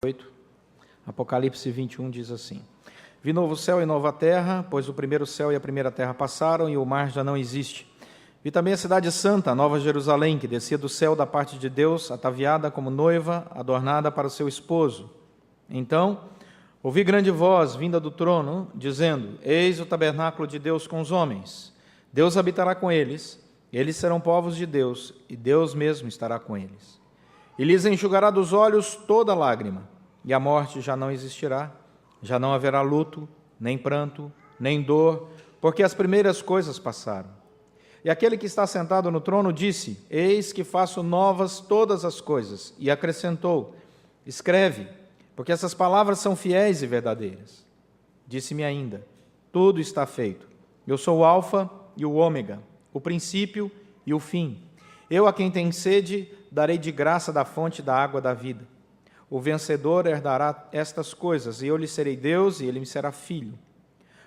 8, Apocalipse 21 diz assim: Vi novo céu e nova terra, pois o primeiro céu e a primeira terra passaram e o mar já não existe. Vi também a cidade santa, a nova Jerusalém, que descia do céu da parte de Deus, ataviada como noiva, adornada para o seu esposo. Então, ouvi grande voz vinda do trono, dizendo: Eis o tabernáculo de Deus com os homens. Deus habitará com eles, eles serão povos de Deus, e Deus mesmo estará com eles. E lhes enxugará dos olhos toda lágrima, e a morte já não existirá, já não haverá luto, nem pranto, nem dor, porque as primeiras coisas passaram. E aquele que está sentado no trono disse: Eis que faço novas todas as coisas. E acrescentou: Escreve, porque essas palavras são fiéis e verdadeiras. Disse-me ainda: Tudo está feito. Eu sou o Alfa e o Ômega, o princípio e o fim. Eu, a quem tem sede, darei de graça da fonte da água da vida. O vencedor herdará estas coisas, e eu lhe serei Deus, e ele me será filho.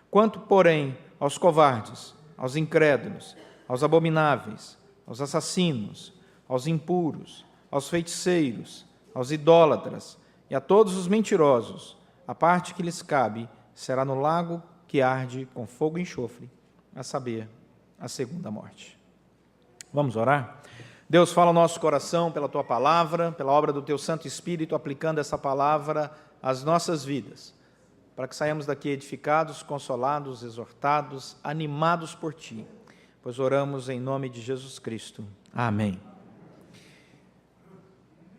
Quanto, porém, aos covardes, aos incrédulos, aos abomináveis, aos assassinos, aos impuros, aos feiticeiros, aos idólatras e a todos os mentirosos, a parte que lhes cabe será no lago que arde com fogo e enxofre, a saber, a segunda morte. Vamos orar? Deus, fala ao nosso coração pela Tua palavra, pela obra do Teu Santo Espírito, aplicando essa palavra às nossas vidas, para que saiamos daqui edificados, consolados, exortados, animados por Ti, pois oramos em nome de Jesus Cristo. Amém.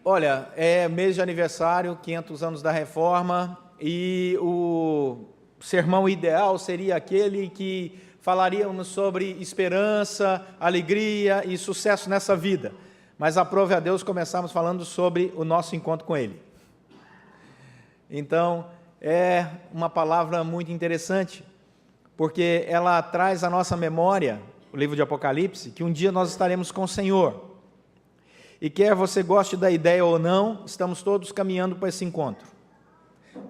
Olha, é mês de aniversário, 500 anos da Reforma, e o sermão ideal seria aquele que falaríamos sobre esperança, alegria e sucesso nessa vida. Mas aprove a Deus começarmos falando sobre o nosso encontro com Ele. Então, é uma palavra muito interessante, porque ela traz à nossa memória, o livro de Apocalipse, que um dia nós estaremos com o Senhor. E quer você goste da ideia ou não, estamos todos caminhando para esse encontro.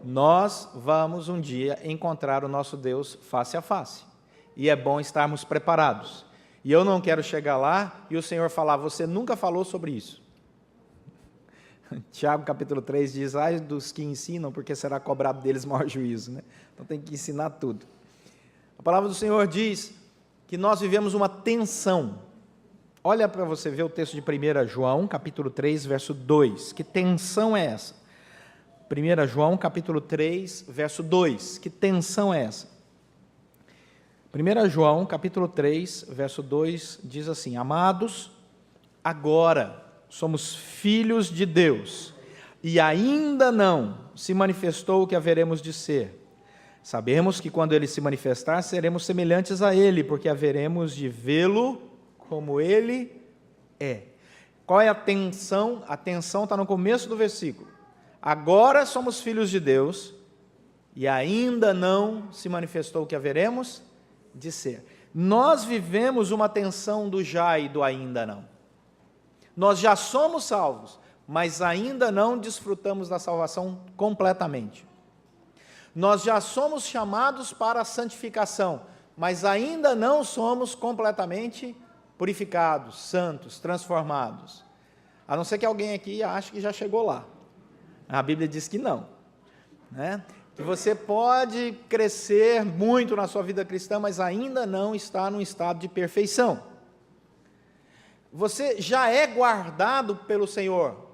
Nós vamos um dia encontrar o nosso Deus face a face. E é bom estarmos preparados. E eu não quero chegar lá e o Senhor falar: você nunca falou sobre isso. Tiago capítulo 3 diz: ai dos que ensinam, porque será cobrado deles maior juízo, né? Então tem que ensinar tudo. A palavra do Senhor diz que nós vivemos uma tensão. Olha para você ver o texto de 1 João capítulo 3, verso 2. Que tensão é essa? 1 João capítulo 3, verso 2. Que tensão é essa? 1 João, capítulo 3, verso 2, diz assim: Amados, agora somos filhos de Deus, e ainda não se manifestou o que haveremos de ser. Sabemos que quando Ele se manifestar, seremos semelhantes a Ele, porque haveremos de vê-lo como Ele é. Qual é a tensão? A tensão está no começo do versículo. Agora somos filhos de Deus, e ainda não se manifestou o que haveremos de ser. Nós vivemos uma tensão do já e do ainda não. Nós já somos salvos, mas ainda não desfrutamos da salvação completamente. Nós já somos chamados para a santificação, mas ainda não somos completamente purificados, santos, transformados. A não ser que alguém aqui ache que já chegou lá. A Bíblia diz que não, né? Que você pode crescer muito na sua vida cristã, mas ainda não está num estado de perfeição. Você já é guardado pelo Senhor,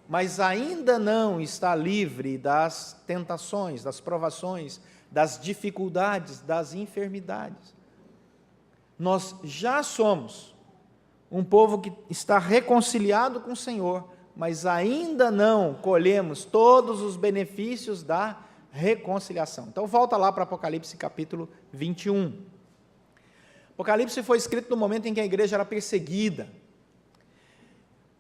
mas ainda não está livre das tentações, das provações, das dificuldades, das enfermidades. Nós já somos um povo que está reconciliado com o Senhor, mas ainda não colhemos todos os benefícios da reconciliação. Então volta lá para Apocalipse capítulo 21. Apocalipse foi escrito no momento em que a igreja era perseguida.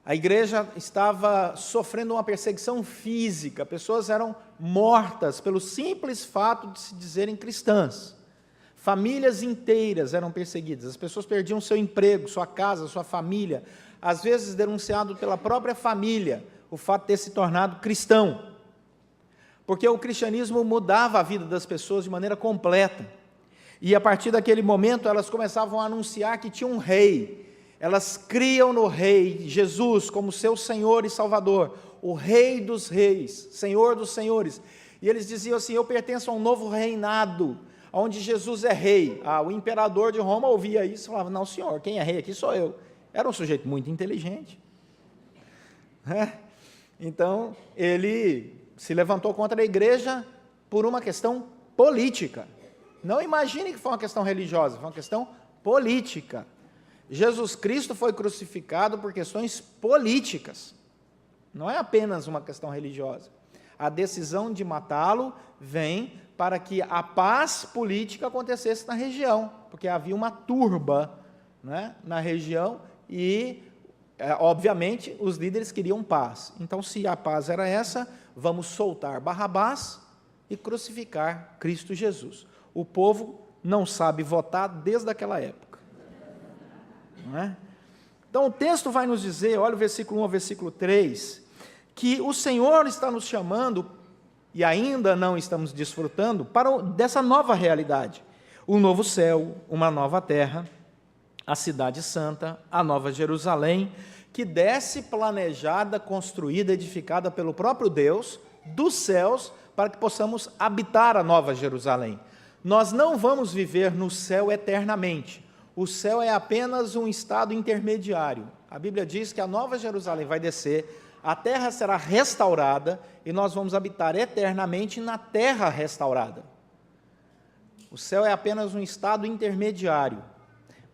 A igreja estava sofrendo uma perseguição física, pessoas eram mortas pelo simples fato de se dizerem cristãs. Famílias inteiras eram perseguidas, as pessoas perdiam seu emprego, sua casa, sua família, às vezes denunciado pela própria família, o fato de ter se tornado cristão. Porque o cristianismo mudava a vida das pessoas de maneira completa. E a partir daquele momento elas começavam a anunciar que tinha um rei. Elas criam no rei Jesus como seu Senhor e Salvador. o Rei dos Reis, Senhor dos Senhores. E eles diziam assim: eu pertenço a um novo reinado, onde Jesus é rei. O imperador de Roma ouvia isso e falava: não, senhor, quem é rei aqui sou eu. Era um sujeito muito inteligente. Então, ele se levantou contra a igreja por uma questão política. Não imagine que foi uma questão religiosa, foi uma questão política. Jesus Cristo foi crucificado por questões políticas, não é apenas uma questão religiosa. A decisão de matá-lo vem para que a paz política acontecesse na região, porque havia uma turba, né, na região e, obviamente, os líderes queriam paz. Então, se a paz era essa, vamos soltar Barrabás e crucificar Cristo Jesus. O povo não sabe votar desde aquela época. Não é? Então, o texto vai nos dizer, olha o versículo 1 ao versículo 3, que o Senhor está nos chamando, e ainda não estamos desfrutando, dessa nova realidade. Um novo céu, uma nova terra, a cidade santa, a nova Jerusalém, que desce planejada, construída, edificada pelo próprio Deus, dos céus, para que possamos habitar a nova Jerusalém. Nós não vamos viver no céu eternamente. O céu é apenas um estado intermediário. A Bíblia diz que a nova Jerusalém vai descer, a terra será restaurada e nós vamos habitar eternamente na terra restaurada. O céu é apenas um estado intermediário.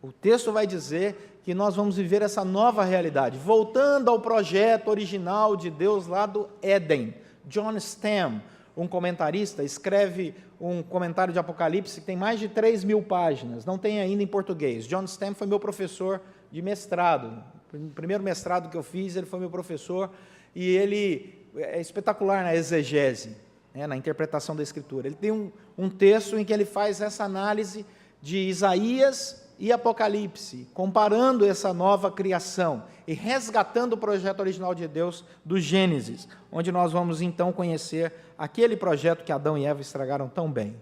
O texto vai dizer que nós vamos viver essa nova realidade, voltando ao projeto original de Deus lá do Éden. John Stam, um comentarista, escreve um comentário de Apocalipse que tem mais de 3.000 páginas, não tem ainda em português. John Stam foi meu professor de mestrado, o primeiro mestrado que eu fiz, ele foi meu professor, e ele é espetacular na exegese, né, na interpretação da Escritura. Ele tem um texto em que ele faz essa análise de Isaías e Apocalipse, comparando essa nova criação e resgatando o projeto original de Deus do Gênesis, onde nós vamos então conhecer aquele projeto que Adão e Eva estragaram tão bem.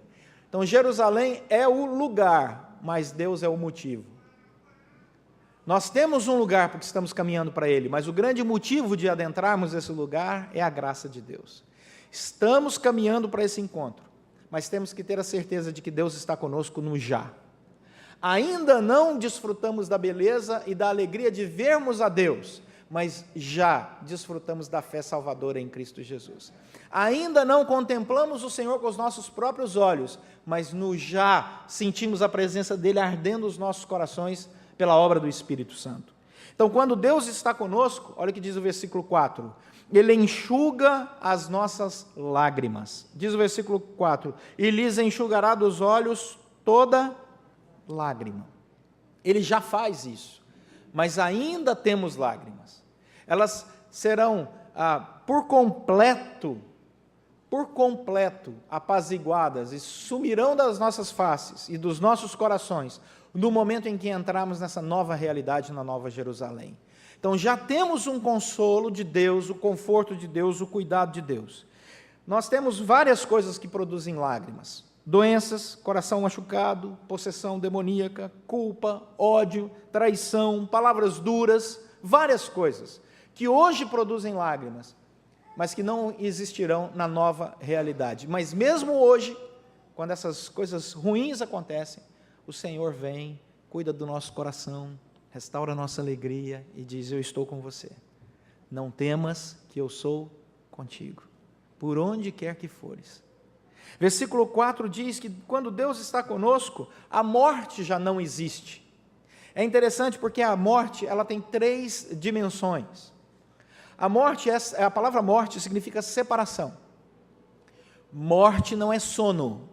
Então, Jerusalém é o lugar, mas Deus é o motivo. Nós temos um lugar porque estamos caminhando para ele, mas o grande motivo de adentrarmos esse lugar é a graça de Deus. Estamos caminhando para esse encontro, mas temos que ter a certeza de que Deus está conosco no já. Ainda não desfrutamos da beleza e da alegria de vermos a Deus, mas já desfrutamos da fé salvadora em Cristo Jesus. Ainda não contemplamos o Senhor com os nossos próprios olhos, mas no já sentimos a presença dEle ardendo os nossos corações pela obra do Espírito Santo. Então, quando Deus está conosco, olha o que diz o versículo 4, Ele enxuga as nossas lágrimas. Diz o versículo 4, e lhes enxugará dos olhos toda lágrima. Ele já faz isso, mas ainda temos lágrimas. Elas serão por completo apaziguadas e sumirão das nossas faces e dos nossos corações no momento em que entrarmos nessa nova realidade, na nova Jerusalém. Então já temos um consolo de Deus, o conforto de Deus, o cuidado de Deus. Nós temos várias coisas que produzem lágrimas: doenças, coração machucado, possessão demoníaca, culpa, ódio, traição, palavras duras, várias coisas que hoje produzem lágrimas, mas que não existirão na nova realidade. Mas mesmo hoje, quando essas coisas ruins acontecem, o Senhor vem, cuida do nosso coração, restaura a nossa alegria e diz: eu estou com você. Não temas, que eu sou contigo, por onde quer que fores. Versículo 4 diz que quando Deus está conosco, a morte já não existe. É interessante porque a morte, ela tem 3 dimensões. A morte, a palavra morte significa separação. Morte não é sono,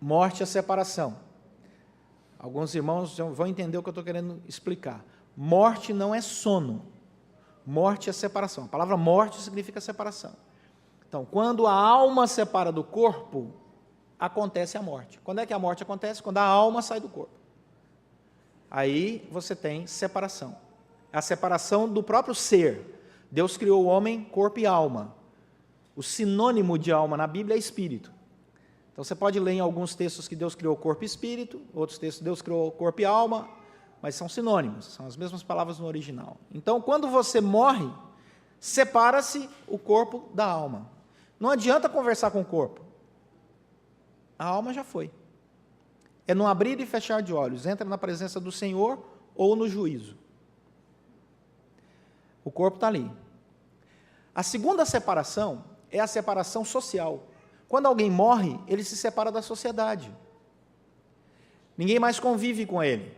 morte é separação. Alguns irmãos vão entender o que eu estou querendo explicar. Morte não é sono, morte é separação. A palavra morte significa separação. Então, quando a alma separa do corpo, acontece a morte. Quando é que a morte acontece? Quando a alma sai do corpo. Aí você tem separação. A separação do próprio ser. Deus criou o homem, corpo e alma. O sinônimo de alma na Bíblia é espírito. Então você pode ler em alguns textos que Deus criou corpo e espírito, outros textos Deus criou corpo e alma, mas são sinônimos, são as mesmas palavras no original. Então, quando você morre, separa-se o corpo da alma. Não adianta conversar com o corpo. A alma já foi. É no abrir e fechar de olhos, entra na presença do Senhor ou no juízo. O corpo está ali. A segunda separação é a separação social. Quando alguém morre, ele se separa da sociedade. Ninguém mais convive com ele.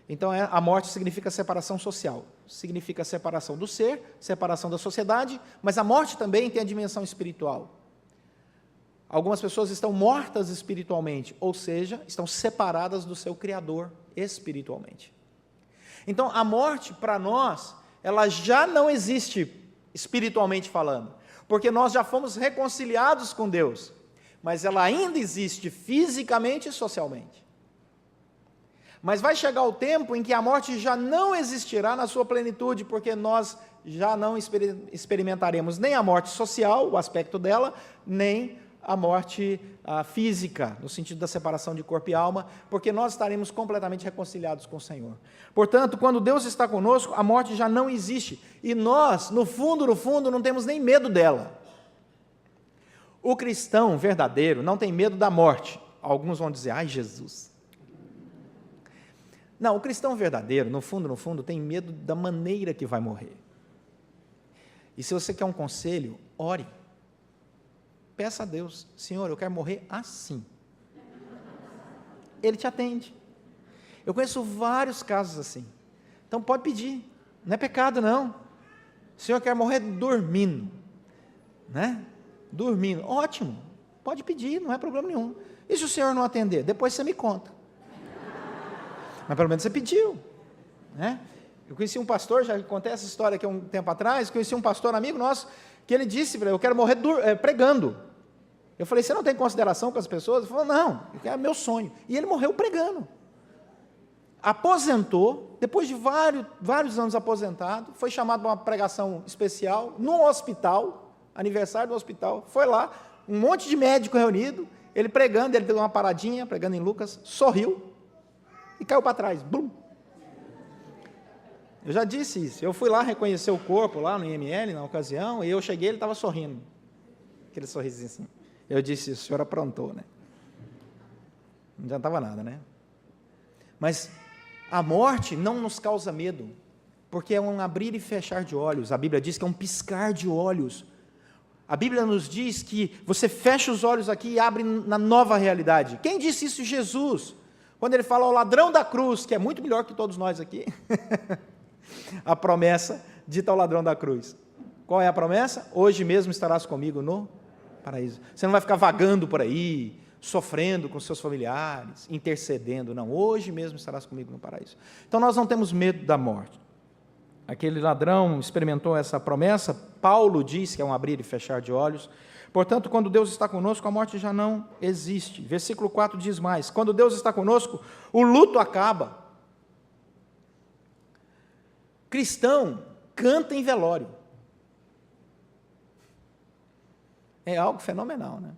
Então, a morte significa separação social. Significa separação do ser, separação da sociedade, mas a morte também tem a dimensão espiritual. Algumas pessoas estão mortas espiritualmente, ou seja, estão separadas do seu Criador espiritualmente. Então, a morte, para nós, ela já não existe espiritualmente falando, porque nós já fomos reconciliados com Deus, mas ela ainda existe fisicamente e socialmente. Mas vai chegar o tempo em que a morte já não existirá na sua plenitude, porque nós já não experimentaremos nem a morte social, o aspecto dela, nem a morte física, no sentido da separação de corpo e alma, porque nós estaremos completamente reconciliados com o Senhor. Portanto, quando Deus está conosco, a morte já não existe, e nós, no fundo, não temos nem medo dela. O cristão verdadeiro não tem medo da morte. Alguns vão dizer, ai Jesus. Não, o cristão verdadeiro, no fundo, tem medo da maneira que vai morrer. E se você quer um conselho, ore. Peça a Deus, Senhor, eu quero morrer assim. Ele te atende. Eu conheço vários casos assim. Então pode pedir, não é pecado não. Senhor, eu quero morrer dormindo. Né? Dormindo, ótimo, pode pedir, não é problema nenhum. E se o Senhor não atender? Depois você me conta. Mas pelo menos você pediu, né? Eu conheci um pastor, já contei essa história aqui há um tempo atrás, conheci um pastor amigo nosso, que ele disse para eu quero morrer pregando. Eu falei, você não tem consideração com as pessoas? Ele falou, não, é meu sonho. E ele morreu pregando. Aposentou, depois de vários anos aposentado, foi chamado para uma pregação especial, num hospital, aniversário do hospital, foi lá, um monte de médico reunido, ele pregando, ele deu uma paradinha, pregando em Lucas, sorriu, e caiu para trás, blum. Eu já disse isso, eu fui lá reconhecer o corpo, lá no IML, na ocasião, e eu cheguei, ele estava sorrindo, aquele sorrisinho assim, eu disse, o senhor aprontou, né? Não adiantava nada, né? Mas a morte não nos causa medo, porque é um abrir e fechar de olhos, a Bíblia diz que é um piscar de olhos, a Bíblia nos diz que você fecha os olhos aqui e abre na nova realidade. Quem disse isso? Jesus. Quando ele fala ao ladrão da cruz, que é muito melhor que todos nós aqui, a promessa dita ao ladrão da cruz. Qual é a promessa? Hoje mesmo estarás comigo no paraíso. Você não vai ficar vagando por aí, sofrendo com seus familiares, intercedendo, não. Hoje mesmo estarás comigo no paraíso. Então nós não temos medo da morte. Aquele ladrão experimentou essa promessa, Paulo diz que é um abrir e fechar de olhos. Portanto, quando Deus está conosco, a morte já não existe. Versículo 4 diz mais, quando Deus está conosco, o luto acaba. Cristão canta em velório. É algo fenomenal, né?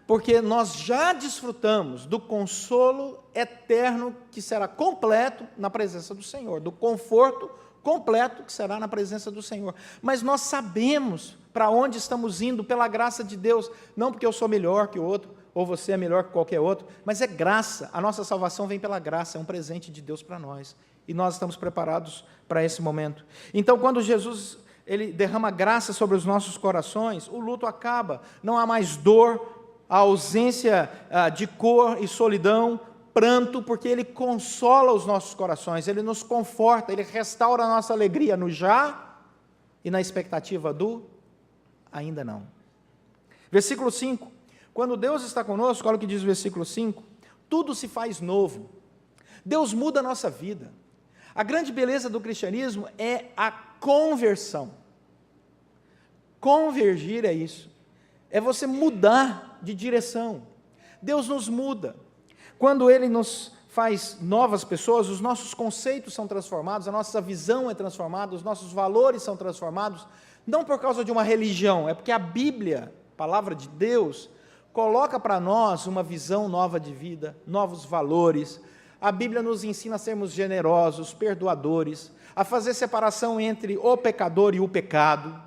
Porque nós já desfrutamos do consolo eterno que será completo na presença do Senhor, do conforto completo que será na presença do Senhor. Mas nós sabemos para onde estamos indo pela graça de Deus, não porque eu sou melhor que o outro, ou você é melhor que qualquer outro, mas é graça, a nossa salvação vem pela graça, é um presente de Deus para nós, e nós estamos preparados para esse momento. Então, quando Jesus ele derrama graça sobre os nossos corações, o luto acaba, não há mais dor, a ausência de cor e solidão, pranto, porque Ele consola os nossos corações, Ele nos conforta, Ele restaura a nossa alegria no já e na expectativa do ainda não. Versículo 5, quando Deus está conosco, olha o que diz o versículo 5, tudo se faz novo, Deus muda a nossa vida. A grande beleza do cristianismo é a conversão. Convergir é isso, é você mudar de direção. Deus nos muda. Quando Ele nos faz novas pessoas, os nossos conceitos são transformados, a nossa visão é transformada, os nossos valores são transformados, não por causa de uma religião, é porque a Bíblia, a palavra de Deus, coloca para nós uma visão nova de vida, novos valores. A Bíblia nos ensina a sermos generosos, perdoadores. a fazer separação entre o pecador e o pecado.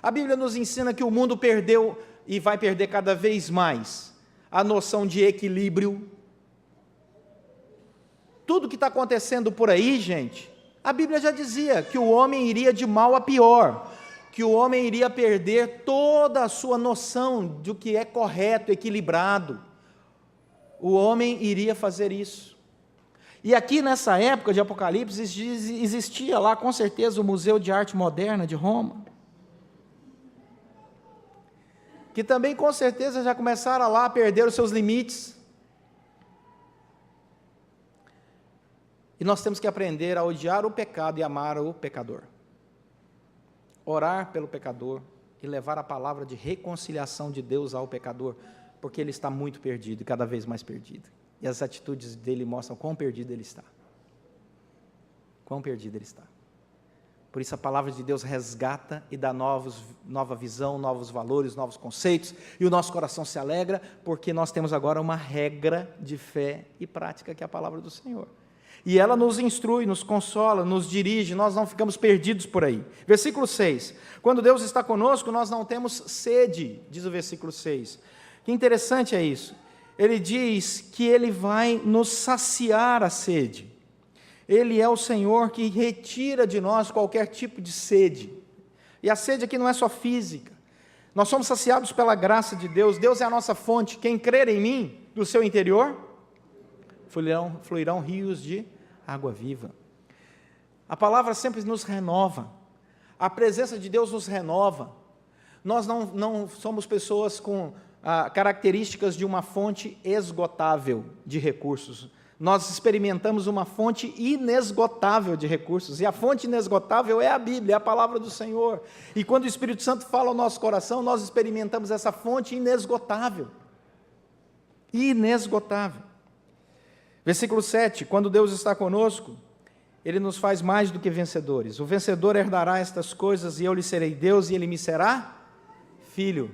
A Bíblia nos ensina que o mundo perdeu e vai perder cada vez mais a noção de equilíbrio. Tudo que está acontecendo por aí, gente, a Bíblia já dizia que o homem iria de mal a pior, que o homem iria perder toda a sua noção do que é correto, equilibrado. O homem iria fazer isso. E aqui nessa época de Apocalipse, existia lá com certeza o Museu de Arte Moderna de Roma, que também com certeza já começaram lá a perder os seus limites. E nós temos que aprender a odiar o pecado e amar o pecador. Orar pelo pecador e levar a palavra de reconciliação de Deus ao pecador, porque ele está muito perdido e cada vez mais perdido. E as atitudes dele mostram quão perdido ele está. Quão perdido ele está. Por isso a palavra de Deus resgata e dá nova visão, novos valores, novos conceitos, e o nosso coração se alegra, porque nós temos agora uma regra de fé e prática, que é a palavra do Senhor. E ela nos instrui, nos consola, nos dirige, nós não ficamos perdidos por aí. Versículo 6, quando Deus está conosco, nós não temos sede, diz o versículo 6. Que interessante é isso. Ele diz que Ele vai nos saciar a sede. Ele é o Senhor que retira de nós qualquer tipo de sede. E a sede aqui não é só física. Nós somos saciados pela graça de Deus. Deus é a nossa fonte. Quem crer em mim, do seu interior, fluirão rios de água viva. A palavra sempre nos renova. A presença de Deus nos renova. Nós não somos pessoas com características de uma fonte esgotável de recursos. Nós experimentamos uma fonte inesgotável de recursos, e a fonte inesgotável é a Bíblia, é a palavra do Senhor. E quando o Espírito Santo fala ao nosso coração, nós experimentamos essa fonte inesgotável. Inesgotável. Versículo 7, quando Deus está conosco, Ele nos faz mais do que vencedores. O vencedor herdará estas coisas, e eu lhe serei Deus, e ele me será filho.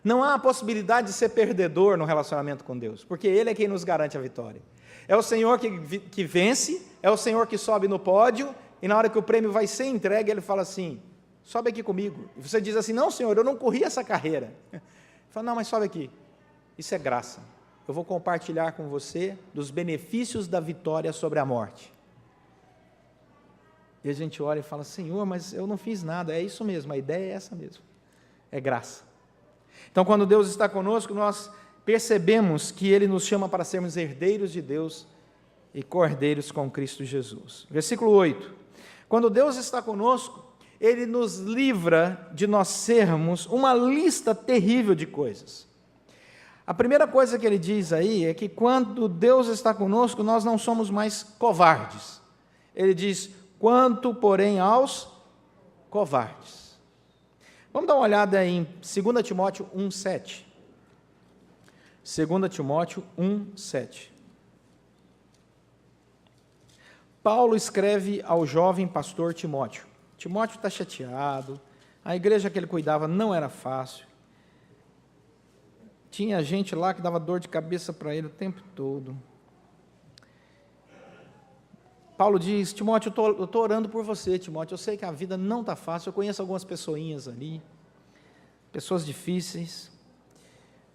Não há a possibilidade de ser perdedor no relacionamento com Deus, porque Ele é quem nos garante a vitória. É o Senhor que vence, é o Senhor que sobe no pódio, e na hora que o prêmio vai ser entregue, Ele fala assim, sobe aqui comigo. E você diz assim, não, Senhor, eu não corri essa carreira. Ele fala, não, mas sobe aqui. Isso é graça. Eu vou compartilhar com você dos benefícios da vitória sobre a morte. E a gente olha e fala, Senhor, mas eu não fiz nada. É isso mesmo, a ideia é essa mesmo. É graça. Então, quando Deus está conosco, nós percebemos que Ele nos chama para sermos herdeiros de Deus e cordeiros com Cristo Jesus. Versículo 8. Quando Deus está conosco, Ele nos livra de nós sermos uma lista terrível de coisas. A primeira coisa que Ele diz aí é que quando Deus está conosco, nós não somos mais covardes. Ele diz, quanto, porém, aos covardes. Vamos dar uma olhada em 2 Timóteo 1,7. 2 Timóteo 1,7. Paulo escreve ao jovem pastor Timóteo. Timóteo está chateado, a igreja que ele cuidava não era fácil. Tinha gente lá que dava dor de cabeça para ele o tempo todo. Paulo diz, Timóteo, eu estou orando por você, Timóteo, eu sei que a vida não está fácil, eu conheço algumas pessoinhas ali, pessoas difíceis,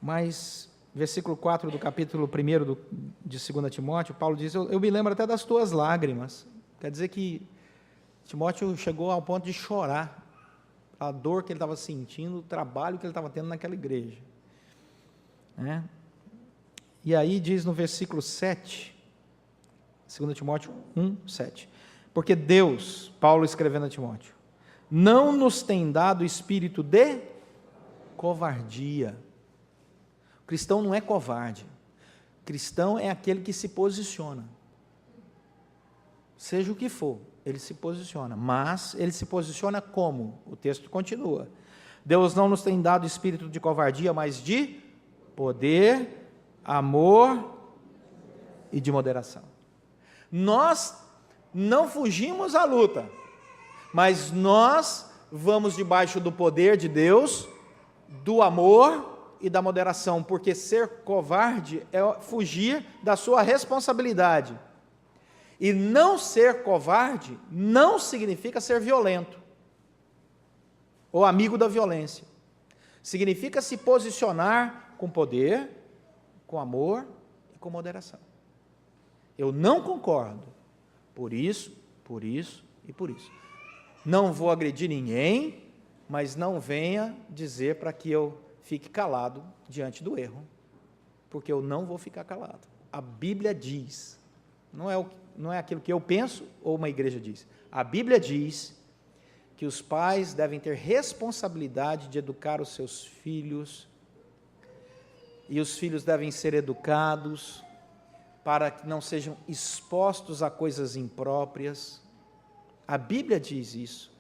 mas, versículo 4 do capítulo 1 de 2 Timóteo, Paulo diz, eu me lembro até das tuas lágrimas. Quer dizer que Timóteo chegou ao ponto de chorar, a dor que ele estava sentindo, o trabalho que ele estava tendo naquela igreja. E aí diz no versículo 7, 2 Timóteo 1, 7. Porque Deus, Paulo escrevendo a Timóteo, não nos tem dado espírito de covardia. O cristão não é covarde. O cristão é aquele que se posiciona. Seja o que for, ele se posiciona. Mas ele se posiciona como? O texto continua. Deus não nos tem dado espírito de covardia, mas de poder, amor e de moderação. Nós não fugimos à luta, mas nós vamos debaixo do poder de Deus, do amor e da moderação, porque ser covarde é fugir da sua responsabilidade. E não ser covarde não significa ser violento, ou amigo da violência. Significa se posicionar com poder, com amor e com moderação. Eu não concordo, por isso e por isso. Não vou agredir ninguém, mas não venha dizer para que eu fique calado diante do erro, porque eu não vou ficar calado. A Bíblia diz, não é aquilo que eu penso ou uma igreja diz. A Bíblia diz que os pais devem ter responsabilidade de educar os seus filhos, e os filhos devem ser educados para que não sejam expostos a coisas impróprias. A Bíblia diz isso,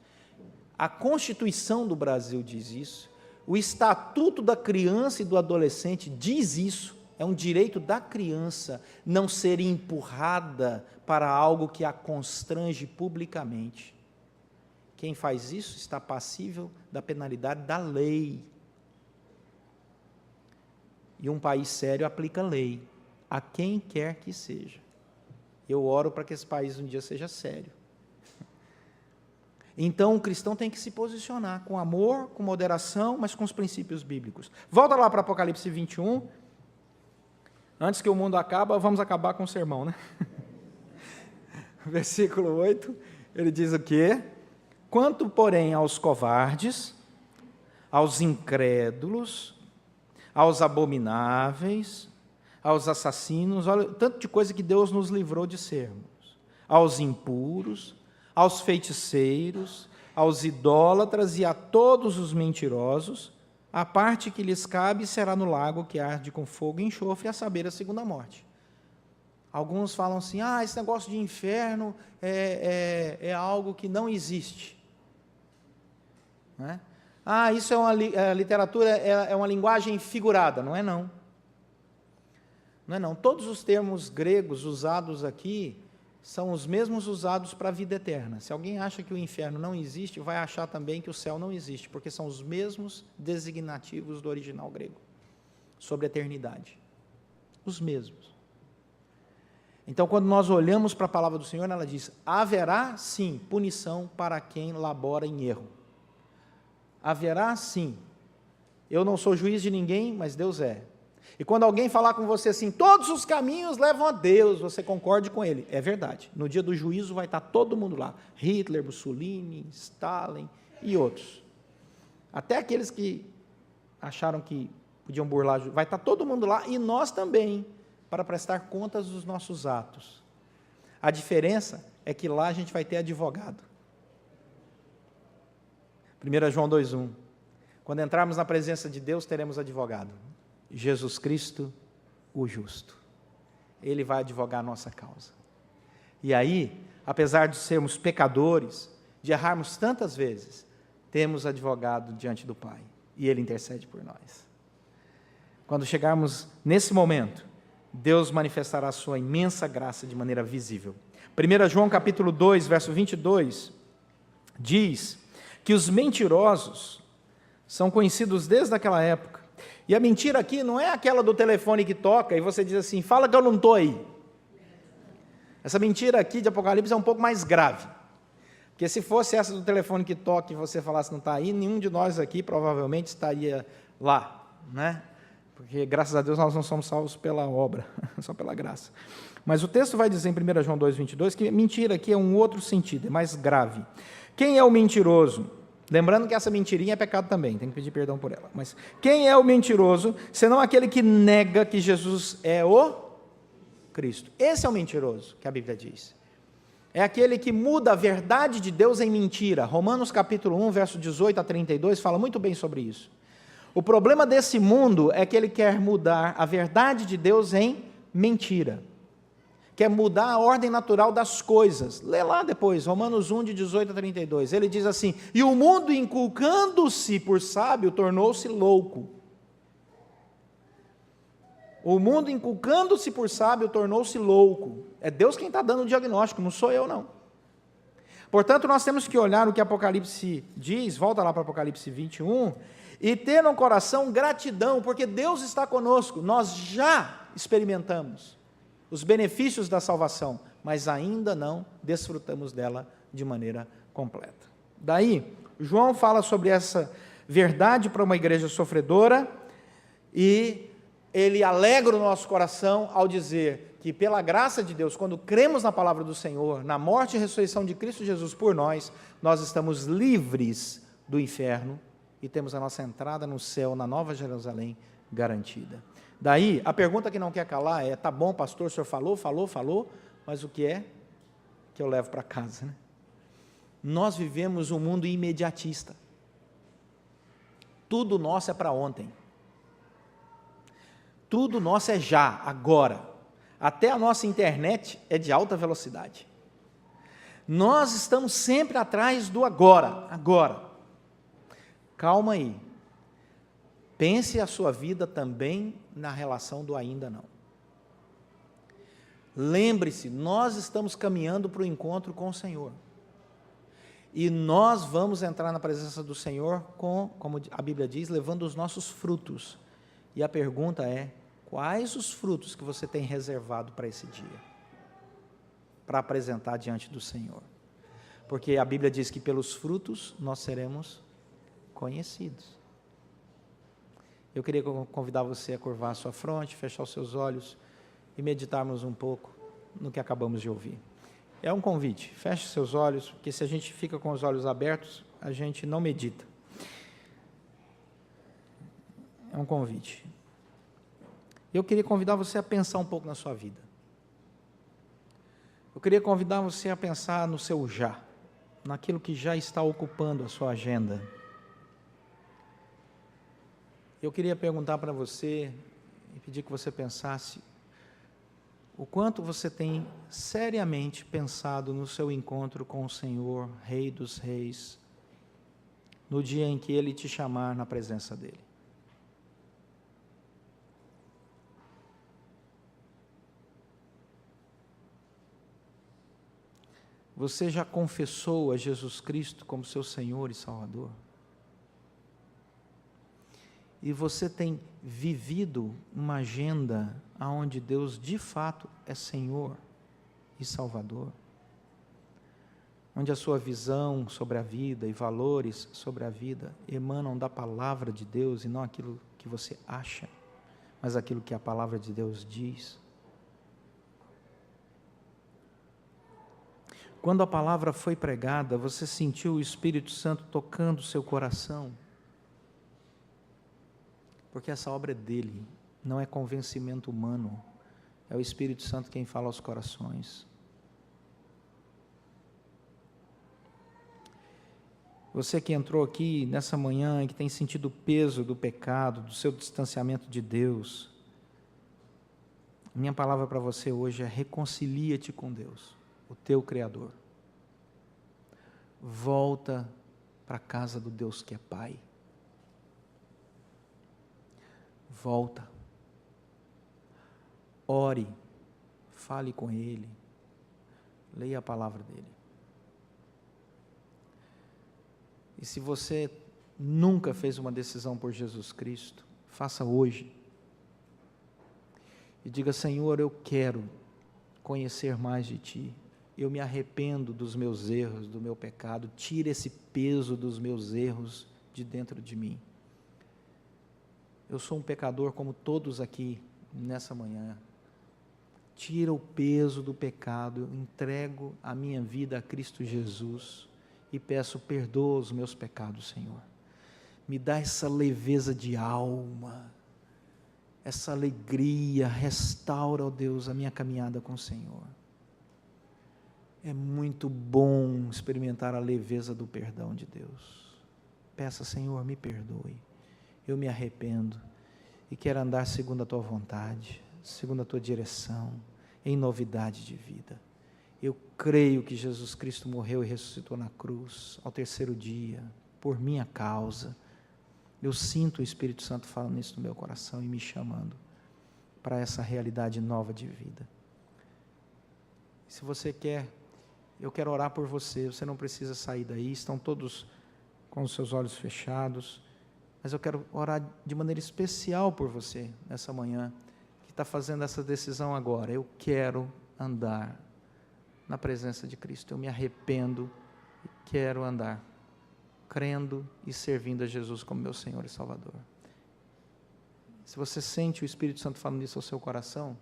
a Constituição do Brasil diz isso, o Estatuto da Criança e do Adolescente diz isso. É um direito da criança não ser empurrada para algo que a constrange publicamente. Quem faz isso está passível da penalidade da lei. E um país sério aplica lei a quem quer que seja. Eu oro para que esse país um dia seja sério. Então, o cristão tem que se posicionar com amor, com moderação, mas com os princípios bíblicos. Volta lá para Apocalipse 21. Antes que o mundo acabe, vamos acabar com o sermão, né? Versículo 8, ele diz o quê? Quanto, porém, aos covardes, aos incrédulos, aos abomináveis, aos assassinos, olha, tanto de coisa que Deus nos livrou de sermos, aos impuros, aos feiticeiros, aos idólatras e a todos os mentirosos, a parte que lhes cabe será no lago que arde com fogo e enxofre, a saber, a segunda morte. Alguns falam assim, esse negócio de inferno é algo que não existe. Né? Isso é uma literatura, é uma linguagem figurada. Não é não. Não é não. Todos os termos gregos usados aqui são os mesmos usados para a vida eterna. Se alguém acha que o inferno não existe, vai achar também que o céu não existe, porque são os mesmos designativos do original grego, sobre a eternidade. Os mesmos. Então, quando nós olhamos para a palavra do Senhor, ela diz, haverá sim punição para quem labora em erro. Haverá sim. Eu não sou juiz de ninguém, mas Deus é. E quando alguém falar com você assim, todos os caminhos levam a Deus, você concorde com ele. É verdade. No dia do juízo vai estar todo mundo lá. Hitler, Mussolini, Stalin e outros. Até aqueles que acharam que podiam burlar, vai estar todo mundo lá e nós também, para prestar contas dos nossos atos. A diferença é que lá a gente vai ter advogado. 1 João 2,1. Quando entrarmos na presença de Deus, teremos advogado. Jesus Cristo, o justo. Ele vai advogar a nossa causa. E aí, apesar de sermos pecadores, de errarmos tantas vezes, temos advogado diante do Pai, e Ele intercede por nós. Quando chegarmos nesse momento, Deus manifestará a sua imensa graça de maneira visível. 1 João capítulo 2, verso 22, diz que os mentirosos são conhecidos desde aquela época. E a mentira aqui não é aquela do telefone que toca e você diz assim, fala que eu não estou aí. Essa mentira aqui de Apocalipse é um pouco mais grave. Porque se fosse essa do telefone que toca e você falasse não está aí, nenhum de nós aqui provavelmente estaria lá, né? Porque graças a Deus nós não somos salvos pela obra, só pela graça. Mas o texto vai dizer em 1 João 2,22 que mentira aqui é um outro sentido, é mais grave. Quem é o mentiroso? Lembrando que essa mentirinha é pecado também, tem que pedir perdão por ela. Mas quem é o mentiroso, senão aquele que nega que Jesus é o Cristo? Esse é o mentiroso, que a Bíblia diz. É aquele que muda a verdade de Deus em mentira. Romanos capítulo 1, verso 18 a 32, fala muito bem sobre isso. O problema desse mundo é que ele quer mudar a verdade de Deus em mentira. Quer mudar a ordem natural das coisas. Lê lá depois, Romanos 1, de 18 a 32. Ele diz assim, e o mundo inculcando-se por sábio, tornou-se louco. O mundo inculcando-se por sábio, tornou-se louco. É Deus quem está dando o diagnóstico, não sou eu não. Portanto, nós temos que olhar o que Apocalipse diz, volta lá para Apocalipse 21, e ter no coração gratidão, porque Deus está conosco, nós já experimentamos os benefícios da salvação, mas ainda não desfrutamos dela de maneira completa. Daí, João fala sobre essa verdade para uma igreja sofredora, e ele alegra o nosso coração ao dizer que, pela graça de Deus, quando cremos na palavra do Senhor, na morte e ressurreição de Cristo Jesus por nós, nós estamos livres do inferno e temos a nossa entrada no céu, na Nova Jerusalém, garantida. Daí, a pergunta que não quer calar é: tá bom, pastor, o senhor falou, mas o que é que eu levo para casa, né? Nós vivemos um mundo imediatista. Tudo nosso é para ontem. Tudo nosso é já, agora. Até a nossa internet é de alta velocidade. Nós estamos sempre atrás do agora. Calma aí. Pense a sua vida também na relação do ainda não. Lembre-se, nós estamos caminhando para o encontro com o Senhor. E nós vamos entrar na presença do Senhor com, como a Bíblia diz, levando os nossos frutos. E a pergunta é: quais os frutos que você tem reservado para esse dia? Para apresentar diante do Senhor. Porque a Bíblia diz que pelos frutos nós seremos conhecidos. Eu queria convidar você a curvar a sua fronte, fechar os seus olhos e meditarmos um pouco no que acabamos de ouvir. É um convite, feche seus olhos, porque se a gente fica com os olhos abertos, a gente não medita. É um convite. Eu queria convidar você a pensar um pouco na sua vida. Eu queria convidar você a pensar no seu já, naquilo que já está ocupando a sua agenda. Eu queria perguntar para você e pedir que você pensasse o quanto você tem seriamente pensado no seu encontro com o Senhor, Rei dos Reis, no dia em que Ele te chamar na presença dEle. Você já confessou a Jesus Cristo como seu Senhor e Salvador? E você tem vivido uma agenda onde Deus de fato é Senhor e Salvador? Onde a sua visão sobre a vida e valores sobre a vida emanam da palavra de Deus e não aquilo que você acha, mas aquilo que a palavra de Deus diz? Quando a palavra foi pregada, você sentiu o Espírito Santo tocando o seu coração? Porque essa obra é dele, não é convencimento humano, é o Espírito Santo quem fala aos corações. Você que entrou aqui nessa manhã e que tem sentido o peso do pecado, do seu distanciamento de Deus, minha palavra para você hoje é: reconcilia-te com Deus, o teu Criador. Volta para a casa do Deus que é Pai. Volta, ore, fale com Ele, leia a palavra dEle. E se você nunca fez uma decisão por Jesus Cristo, faça hoje. E diga: Senhor, eu quero conhecer mais de Ti. Eu me arrependo dos meus erros, do meu pecado. Tira esse peso dos meus erros de dentro de mim. Eu sou um pecador como todos aqui nessa manhã. Tira o peso do pecado, eu entrego a minha vida a Cristo Jesus e peço: perdoa os meus pecados, Senhor. Me dá essa leveza de alma, essa alegria, restaura, ó Deus, a minha caminhada com o Senhor. É muito bom experimentar a leveza do perdão de Deus. Peça: Senhor, me perdoe. Eu me arrependo e quero andar segundo a Tua vontade, segundo a Tua direção, em novidade de vida. Eu creio que Jesus Cristo morreu e ressuscitou na cruz, ao terceiro dia, por minha causa. Eu sinto o Espírito Santo falando isso no meu coração e me chamando para essa realidade nova de vida. Se você quer, eu quero orar por você. Você não precisa sair daí, estão todos com os seus olhos fechados. Mas eu quero orar de maneira especial por você, nessa manhã, que está fazendo essa decisão agora. Eu quero andar na presença de Cristo. Eu me arrependo e quero andar crendo e servindo a Jesus como meu Senhor e Salvador. Se você sente o Espírito Santo falando isso ao seu coração,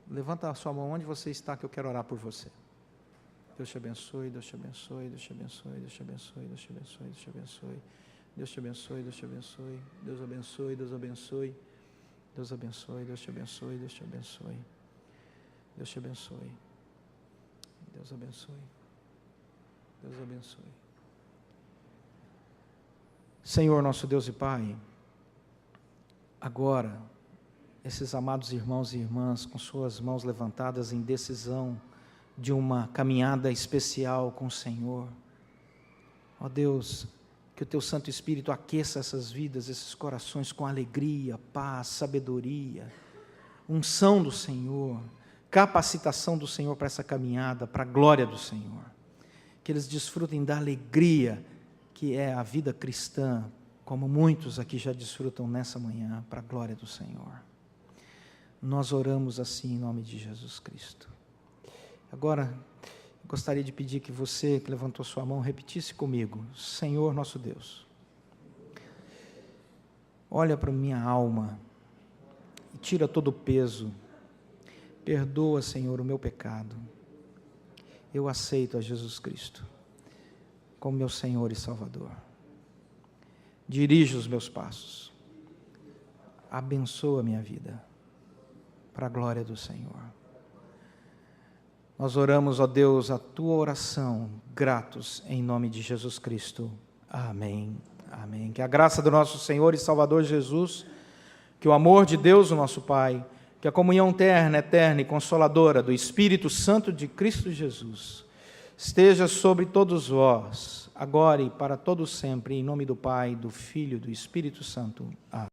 levanta a sua mão onde você está, que eu quero orar por você. Deus te abençoe, Deus te abençoe, Deus te abençoe, Deus te abençoe, Deus te abençoe, Deus te abençoe, Deus te abençoe, Deus te abençoe, Deus abençoe, Deus abençoe, Deus abençoe, Deus te abençoe, Deus te abençoe, Deus te abençoe, Deus abençoe, Deus abençoe. Senhor, nosso Deus e Pai, agora, esses amados irmãos e irmãs, com suas mãos levantadas em decisão de uma caminhada especial com o Senhor, ó Deus, que o Teu Santo Espírito aqueça essas vidas, esses corações com alegria, paz, sabedoria, unção do Senhor, capacitação do Senhor para essa caminhada, para a glória do Senhor, que eles desfrutem da alegria que é a vida cristã, como muitos aqui já desfrutam nessa manhã, para a glória do Senhor. Nós oramos assim em nome de Jesus Cristo. Agora, gostaria de pedir que você que levantou sua mão repetisse comigo: Senhor nosso Deus, olha para minha alma e tira todo o peso, perdoa, Senhor, o meu pecado. Eu aceito a Jesus Cristo como meu Senhor e Salvador. Dirige os meus passos, abençoa a minha vida, para a glória do Senhor. Nós oramos, ó Deus, a Tua oração, gratos em nome de Jesus Cristo. Amém. Amém. Que a graça do nosso Senhor e Salvador Jesus, que o amor de Deus, o nosso Pai, que a comunhão terna, eterna e consoladora do Espírito Santo de Cristo Jesus, esteja sobre todos vós, agora e para todo sempre, em nome do Pai, do Filho e do Espírito Santo. Amém.